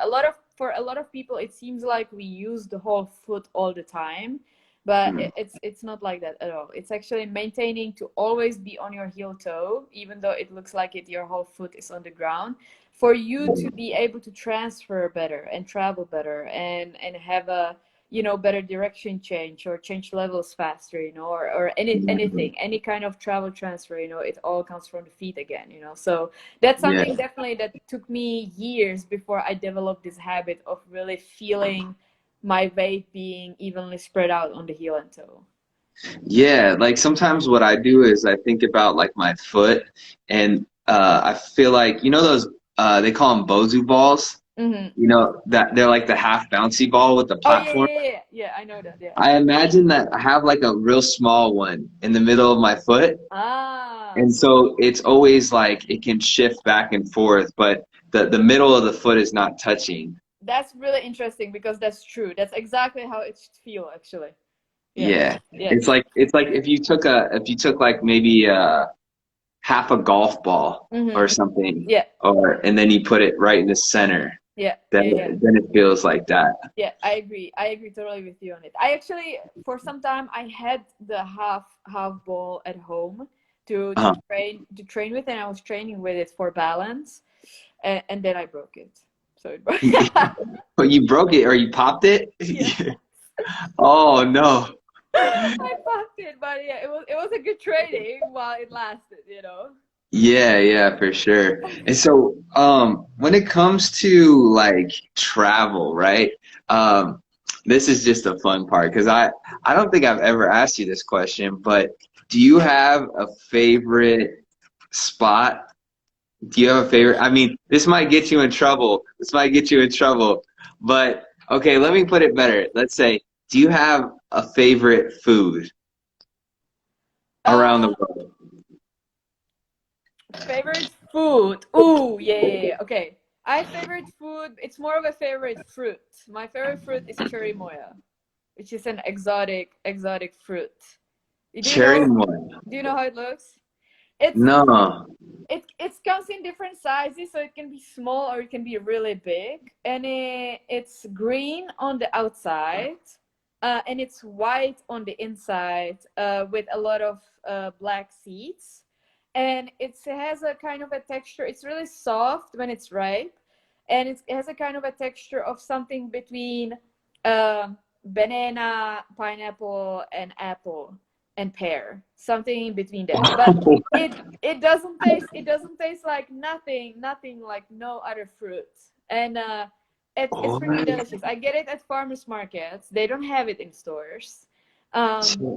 for a lot of people it seems like we use the whole foot all the time, but it's not like that at all. It's actually maintaining to always be on your heel toe, even though it looks like your whole foot is on the ground, for you to be able to transfer better and travel better and have a you know, better direction change or change levels faster, you know, or anything, any kind of travel transfer, you know, it all comes from the feet again, you know. So that's Yeah. something definitely that took me years before I developed this habit of really feeling my weight being evenly spread out on the heel and toe. Yeah, like sometimes what I do is I think about like my foot, and I feel like, you know, those they call them Bozu balls. Mm-hmm. You know that they're like the half bouncy ball with the Oh yeah, platform. yeah, yeah, yeah. I know that. Yeah. I imagine that I have like a real small one in the middle of my foot, Ah, and so it's always like it can shift back and forth, but the middle of the foot is not touching. that's really interesting because that's true. That's exactly how it should feel, actually. Yeah. Yeah. Yeah. It's like if you took like maybe half a golf ball or Mm-hmm. something, Yeah. and then you put it right in the center, Yeah. then Yeah. Yeah. then it feels like that. Yeah. I agree. I agree totally with you on it. I actually, for some time, I had the half ball at home Uh-huh. to train with, and I was training with it for balance, and then I broke it. So it broke. But you broke it or you popped it? Yeah. Oh no. I popped it, but yeah, it was a good training while it lasted, you know. Yeah, yeah, for sure. And so, when it comes to like travel, right? Um, this is just a fun part because I don't think I've ever asked you this question, but do you have a favorite spot? Do you have a favorite? I mean, this might get you in trouble. This might get you in trouble. But okay, let me put it better. Let's say, do you have a favorite food around the Uh, world? Favorite food. Ooh, yeah, yeah, yeah. Okay. I favorite food. It's more of a favorite fruit. My favorite fruit is cherry moya, which is an exotic fruit. Do you Cherry know? one. Do you know how it looks? It's No. it comes in different sizes, so it can be small or it can be really big, and it's green on the outside, and it's white on the inside, with a lot of black seeds, and it has a kind of a texture. It's really soft when it's ripe, and it has a kind of a texture of something between banana, pineapple, and apple and pear, something in between that. But it doesn't taste like nothing like no other fruit, and it's Oh, freaking delicious. I get it at farmers markets. They don't have it in stores, um,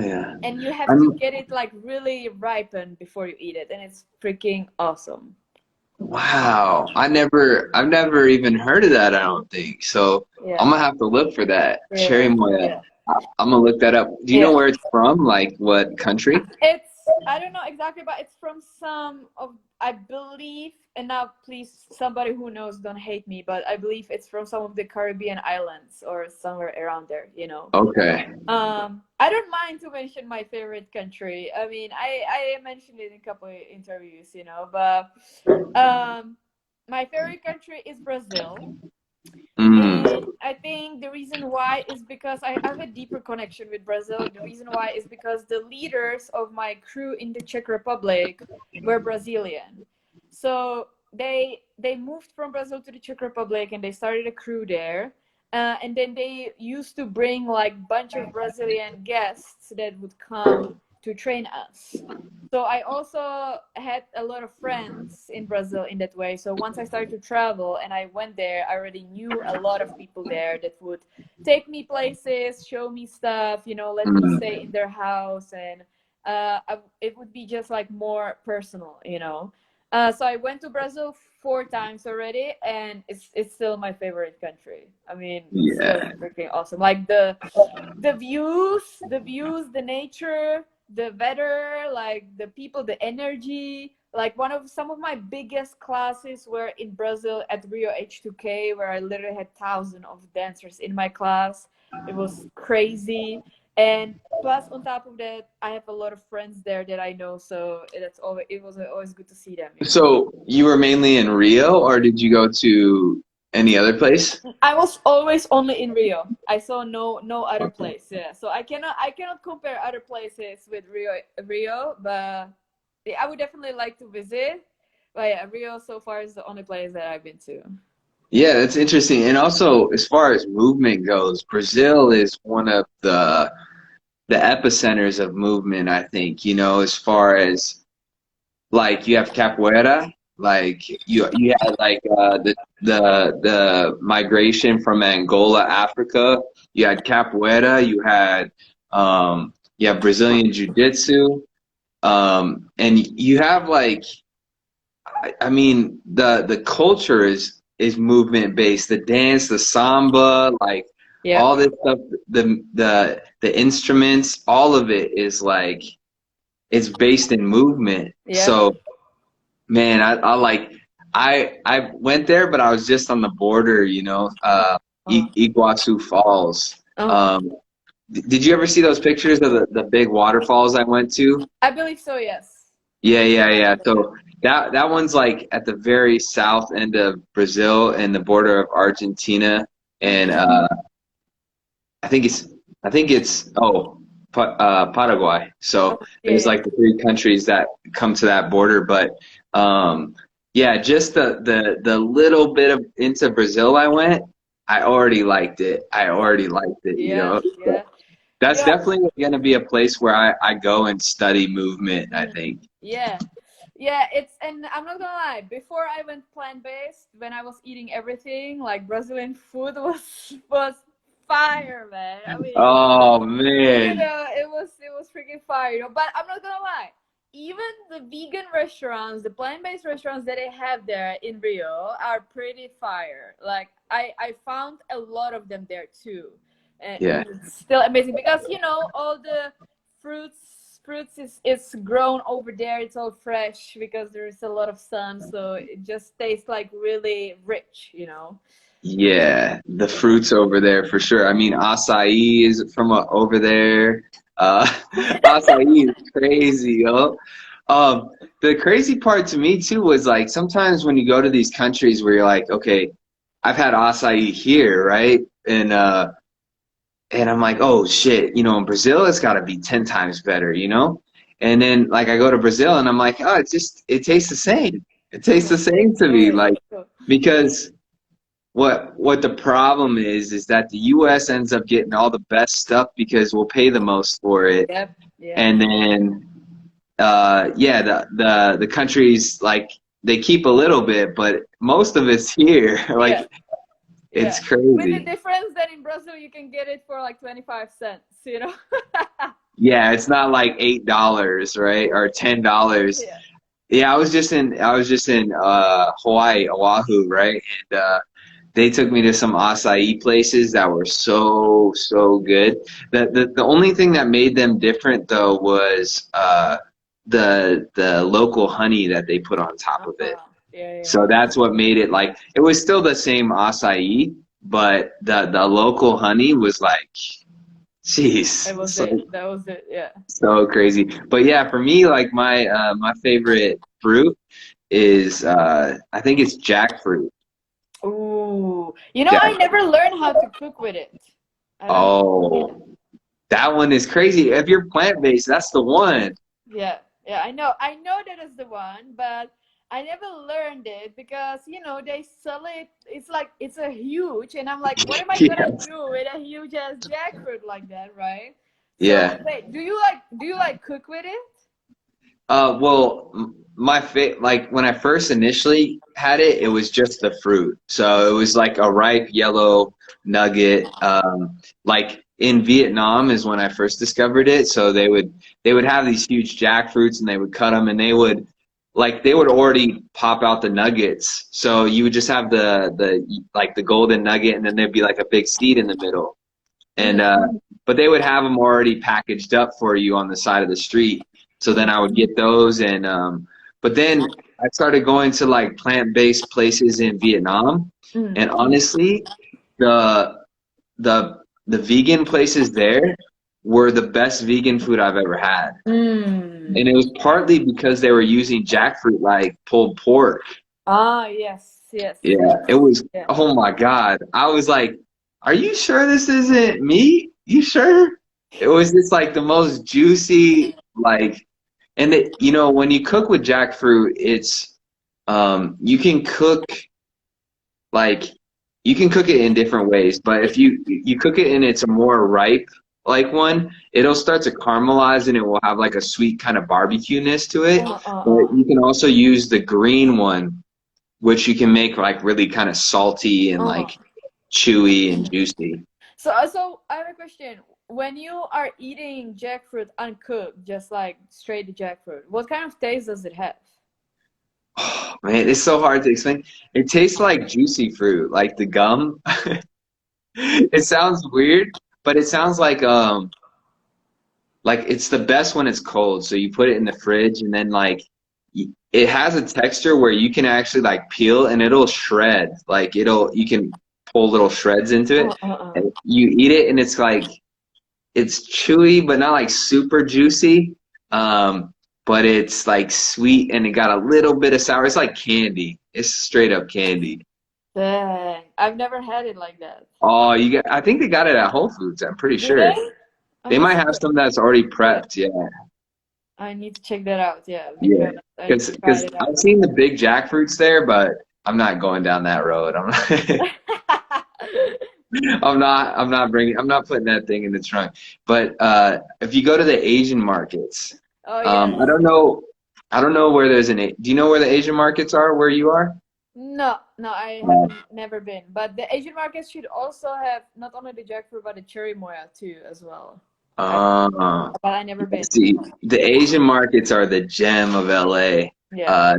yeah. and you have to I'm, get it like really ripened before you eat it, and it's freaking awesome. wow. I've never even heard of that, I don't think. So Yeah, I'm gonna have to look for that. Cherry yeah, Moya. yeah, I'm gonna look that up. Do you know yeah. where it's from? Like what country? It's I don't know exactly, but it's from some of, I believe, and now please somebody who knows don't hate me, but I believe it's from some of the Caribbean islands or somewhere around there, you know. Okay. I don't mind to mention my favorite country. I mean, I mentioned it in a couple of interviews, you know, but my favorite country is Brazil. Mm. And I think the reason why is because I have a deeper connection with Brazil. The reason why is because the leaders of my crew in the Czech Republic were Brazilian. So they moved from Brazil to the Czech Republic and they started a crew there. And then they used to bring like bunch of Brazilian guests that would come to train us. So I also had a lot of friends in Brazil in that way. So once I started to travel and I went there, I already knew a lot of people there that would take me places, show me stuff, you know, let me stay Mm. in their house, and it would be just like more personal, you know. So I went to Brazil 4 times already, and it's still my favorite country. I mean, it's so Yeah. freaking awesome. Like the views, the nature, the weather, like the people, the energy. Like some of my biggest classes were in Brazil at Rio H2K, where I literally had thousands of dancers in my class. It was crazy. And plus, on top of that, I have a lot of friends there that I know, so it was always good to see them, you know. So you were mainly in Rio, or did you go to any other place? I was always only in Rio. I saw no other Okay. place. Yeah, so I cannot compare other places with Rio, but yeah, I would definitely like to visit. But yeah, Rio so far is the only place that I've been to. Yeah, that's interesting. And also, as far as movement goes, Brazil is one of the epicenters of movement, I think, you know, as far as like you have capoeira, like you had like the migration from Angola, Africa. You had capoeira, you have Brazilian jiu-jitsu, and you have like I mean the culture is movement based. The dance, the samba, like Yeah. all this stuff, the instruments, all of it is like it's based in movement. Yeah. So man, I like I went there, but I was just on the border, you know, Uh-huh. Iguazu Falls. Uh-huh. Um, did you ever see those pictures of the big waterfalls I went to? I believe so, yes. Yeah, yeah, yeah. So that one's like at the very south end of Brazil and the border of Argentina, and I think it's I think it's Paraguay. Oh, So yeah, there's yeah. like the three countries that come to that border, but yeah, just the little bit of into Brazil I went, I already liked it. I already liked it, you Yeah, know. yeah. That's Yeah. definitely going to be a place where I go and study movement, I Mm. think. Yeah. Yeah, and I'm not gonna lie, before I went plant-based, when I was eating everything, like Brazilian food was fire, man. I mean, Oh man. it was freaking fire, But I'm not gonna lie, even the vegan restaurants, the plant-based restaurants that they have there in Rio are pretty fire. Like I found a lot of them there too, and Yeah. it's still amazing because all the fruits is grown over there. It's all fresh because there's a lot of sun, so it just tastes like really rich. Yeah, the fruits over there for sure. I mean, acai is from over there. Acai is crazy, yo. The crazy part to me too was like sometimes when you go to these countries where you're like, okay, I've had acai here, right? And I'm like, oh shit, you know, in Brazil it's got to be 10 times better, you know? And then like I go to Brazil and I'm like, oh, it tastes the same. It tastes the same to me, Okay. like So, because what the problem is that the US ends up getting all the best stuff because we'll pay the most for it. yep. Yeah. And then yeah, the countries like they keep a little bit, but most of it's here. Yeah. Like it's Yeah. With the crazy. difference that in Brazil you can get it for like 25 cents. Yeah, it's not like $8, right? Or $10. Yeah. Yeah, I was just in Hawaii, Oahu, right? And they took me to some acai places that were so good. The only thing that made them different though was the local honey that they put on top of it. Yeah, yeah. So that's what made it like it was still the same acai, but the local honey was like, jeez, That was so it. That was it. Yeah. so crazy. But yeah, for me, like my favorite fruit is I think it's jackfruit. Ooh. I Jack. never learned how to cook with it. I don't know. Oh, that one is crazy. If you're plant-based, that's the one. Yeah, yeah, I know. I know that is the one, but I never learned it because they sell it. It's like it's a huge, and I'm like, what am I gonna Yes. do with a huge ass jackfruit like that, right? So Yeah. wait, do you like cook with it? Well, like when I first initially had it, it was just the fruit. So it was like a ripe yellow nugget. Like in Vietnam is when I first discovered it. So they would have these huge jackfruits and they would cut them and they would already pop out the nuggets. So you would just have the golden nugget and then there'd be like a big seed in the middle. And Mm. but they would have them already packaged up for you on the side of the street. So then I would get those and but then I started going to like plant-based places in Vietnam, and Mm. honestly, the the vegan places there were the best vegan food I've ever had. Mm. And it was partly because they were using jackfruit like pulled pork. Ah, yes, yes, Yeah, it yes. was, Yeah. oh my God. I was like, are you sure this isn't meat? You sure? It was just like the most juicy, like, and when you cook with jackfruit, you can cook like you can cook it in different ways, but if you cook it and it's a more ripe like one, it'll start to caramelize and it will have like a sweet kind of barbecue-ness to it. But you can also use the green one, which you can make like really kind of salty and like chewy and juicy. So I have a question. When you are eating jackfruit uncooked, just like straight jackfruit, what kind of taste does it have? Oh, man, it's so hard to explain. It tastes like juicy fruit, like the gum. It sounds weird, but it sounds like it's the best when it's cold. So you put it in the fridge and then like it has a texture where you can actually like peel and it'll shred. Like you can pull little shreds into it. And you eat it and it's like it's chewy but not like super juicy. But it's like sweet and it got a little bit of sour. It's like candy. It's straight up candy. Dang, I've never had it like that. Oh, I think they got it at Whole Foods, I'm pretty sure. They might have some that's already prepped, yeah. I need to check that out, yeah. Yeah, because I've seen the big jackfruits there, but I'm not going down that road. I'm not putting that thing in the trunk. But if you go to the Asian markets, I don't know where there's do you know where the Asian markets are where you are? No, I have never been. But the Asian markets should also have not only the jackfruit but the cherry moya too as well. But I never been. See, the Asian markets are the gem of LA. Yeah.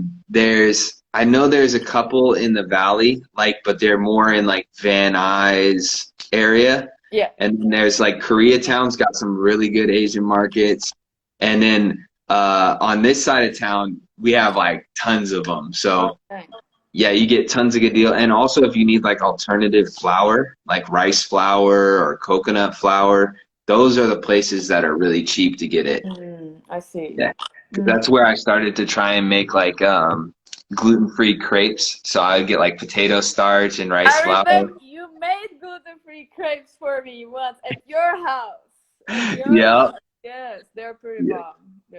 I know there's a couple in the valley, but they're more in like Van Nuys area. Yeah. And then there's like Koreatown's got some really good Asian markets. And then on this side of town, we have like tons of them. So yeah, you get tons of good deal. And also if you need like alternative flour, like rice flour or coconut flour, those are the places that are really cheap to get it. I see. Yeah. That's where I started to try and make like gluten-free crepes. So I would get like potato starch and rice flour. I remember you made gluten-free crepes for me once at your house. Yeah. Yes, they're pretty bomb.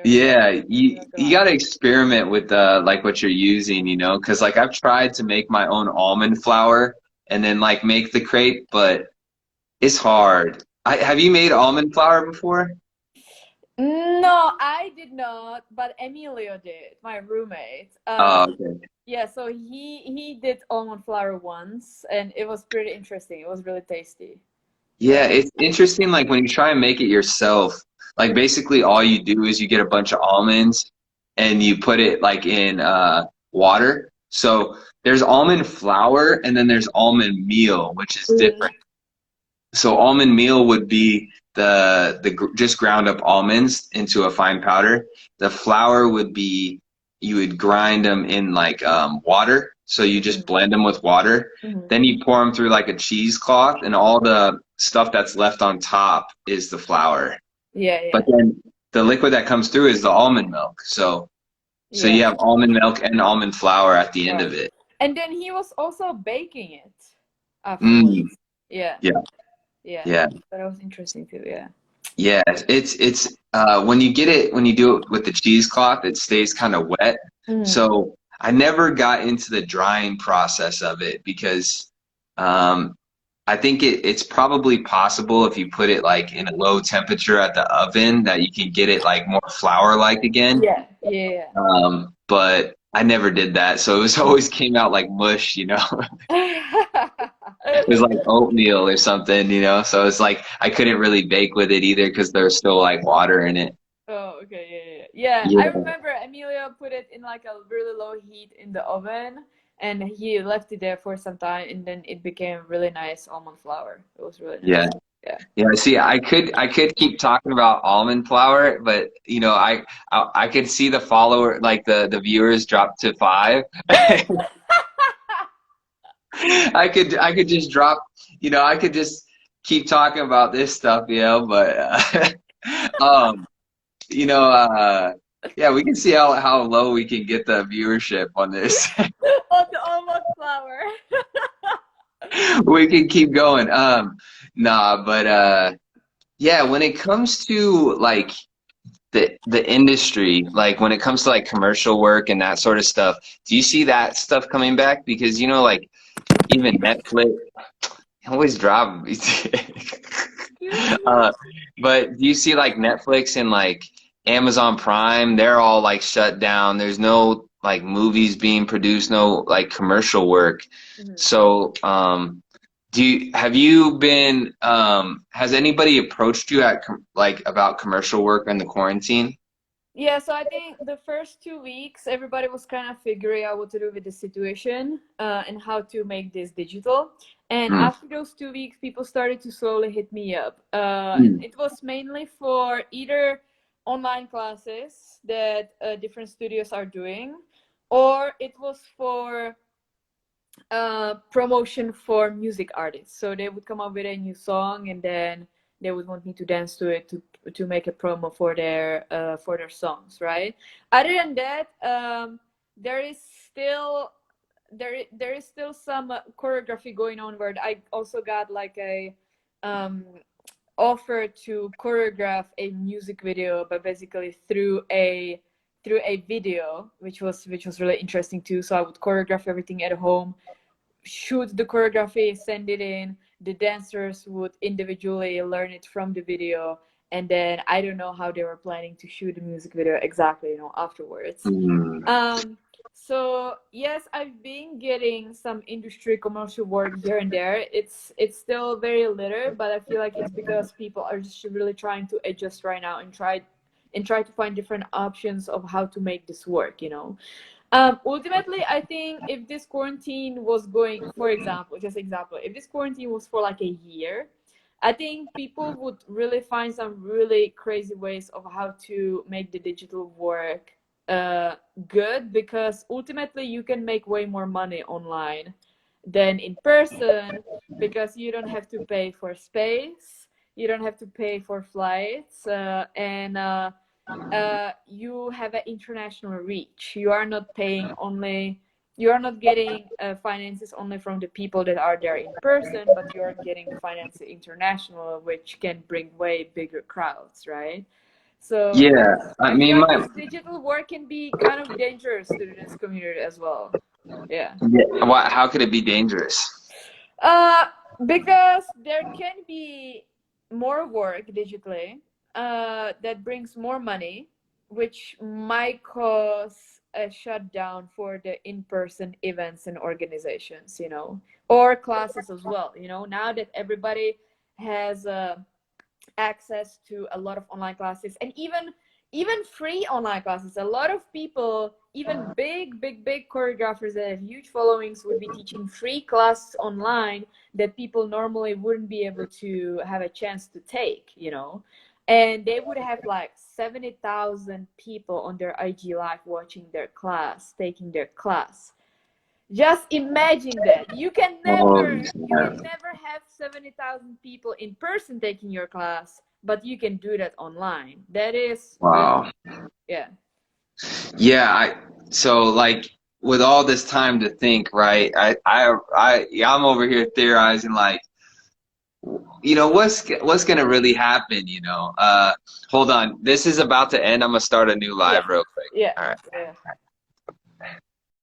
You got to experiment with like what you're using, because like I've tried to make my own almond flour and then like make the crepe, but it's hard. Have you made almond flour before? No, I did not, but Emilio did, my roommate. Okay. Yeah, so he did almond flour once, and it was pretty interesting. It was really tasty. Yeah, it's interesting, like when you try and make it yourself, like basically all you do is you get a bunch of almonds and you put it like in water. So there's almond flour and then there's almond meal, which is different. So almond meal would be the just ground up almonds into a fine powder. The flour would be, you would grind them in like water. So you just blend them with water. Then you pour them through like a cheesecloth, and all the stuff that's left on top is the flour. Yeah. But then the liquid that comes through is the almond milk. So you have almond milk and almond flour at the end of it. And then he was also baking it afterwards. Yeah. That was interesting too. Yeah. Yeah, it's when you do it with the cheesecloth, it stays kind of wet. So I never got into the drying process of it because I think it's probably possible if you put it like in a low temperature at the oven that you can get it like more flour-like again. Yeah. But I never did that, so it always came out like mush, It was like oatmeal or something, So it's like I couldn't really bake with it either because there's still like water in it. Oh, okay, yeah. I remember Emilio put it in like a really low heat in the oven, and he left it there for some time, and then it became really nice almond flour. It was really nice. Yeah. See, I could keep talking about almond flour, but I could see the follower, like the viewers drop to 5. I could just drop, I could just keep talking about this stuff, but yeah, we can see how low we can get the viewership on this. On the almond flour. We can keep going. Yeah, when it comes to like the industry, like when it comes to like commercial work and that sort of stuff, do you see that stuff coming back? Because like even Netflix. Always driving me. uh, but do you see like Netflix and like Amazon Prime? They're all like shut down. There's no like movies being produced, no like commercial work. Mhm. So, have you been, has anybody approached you at like about commercial work in the quarantine? Yeah, so I think the first 2 weeks, everybody was kind of figuring out what to do with the situation and how to make this digital. And Mm, after those 2 weeks, people started to slowly hit me up. And mm, it was mainly for either online classes that different studios are doing, or it was for promotion for music artists. So they would come up with a new song, and then they would want me to dance to it to make a promo for their songs, right? Other than that, there is still there is still some choreography going on where I also got like a um, offer to choreograph a music video, but basically through a video, which was really interesting too. So I would choreograph everything at home, shoot the choreography, send it in. The dancers would individually learn it from the video, and then I don't know how they were planning to shoot the music video exactly, afterwards. mm. Um, so yes, I've been getting some industry commercial work here and there. It's still very little, but I feel like it's because people are just really trying to adjust right now and try to find different options of how to make this work. Ultimately, I think if this quarantine was going, for example, if this quarantine was for like a year, I think people would really find some really crazy ways of how to make the digital work uh, good, because ultimately you can make way more money online than in person, because you don't have to pay for space, you don't have to pay for flights, and you have an international reach. You are not paying only, you are not getting finances only from the people that are there in person, but you are getting the finances international, which can bring way bigger crowds, right? So Yeah, I I feel mean, like this digital work can be kind of dangerous to this community as well. Yeah. yeah, how could it be dangerous? Uh, because there can be more work digitally that brings more money, which might cause a shutdown for the in-person events and organizations, or classes as well. Now that everybody has access to a lot of online classes, and even free online classes, a lot of people, even big choreographers that have huge followings, would be teaching free classes online that people normally wouldn't be able to have a chance to take. And they would have like 70,000 people on their IG live watching their class, taking their class. Just imagine that. Oh, You yeah. can never have 70,000 people in person taking your class, but you can do that online. That is really, Wow. yeah. Yeah, so like with all this time to think, right? Yeah, I'm over here theorizing like, what's gonna really happen? Hold on. This is about to end. I'm gonna start a new Yeah. live real quick. Yeah. All right. Yeah.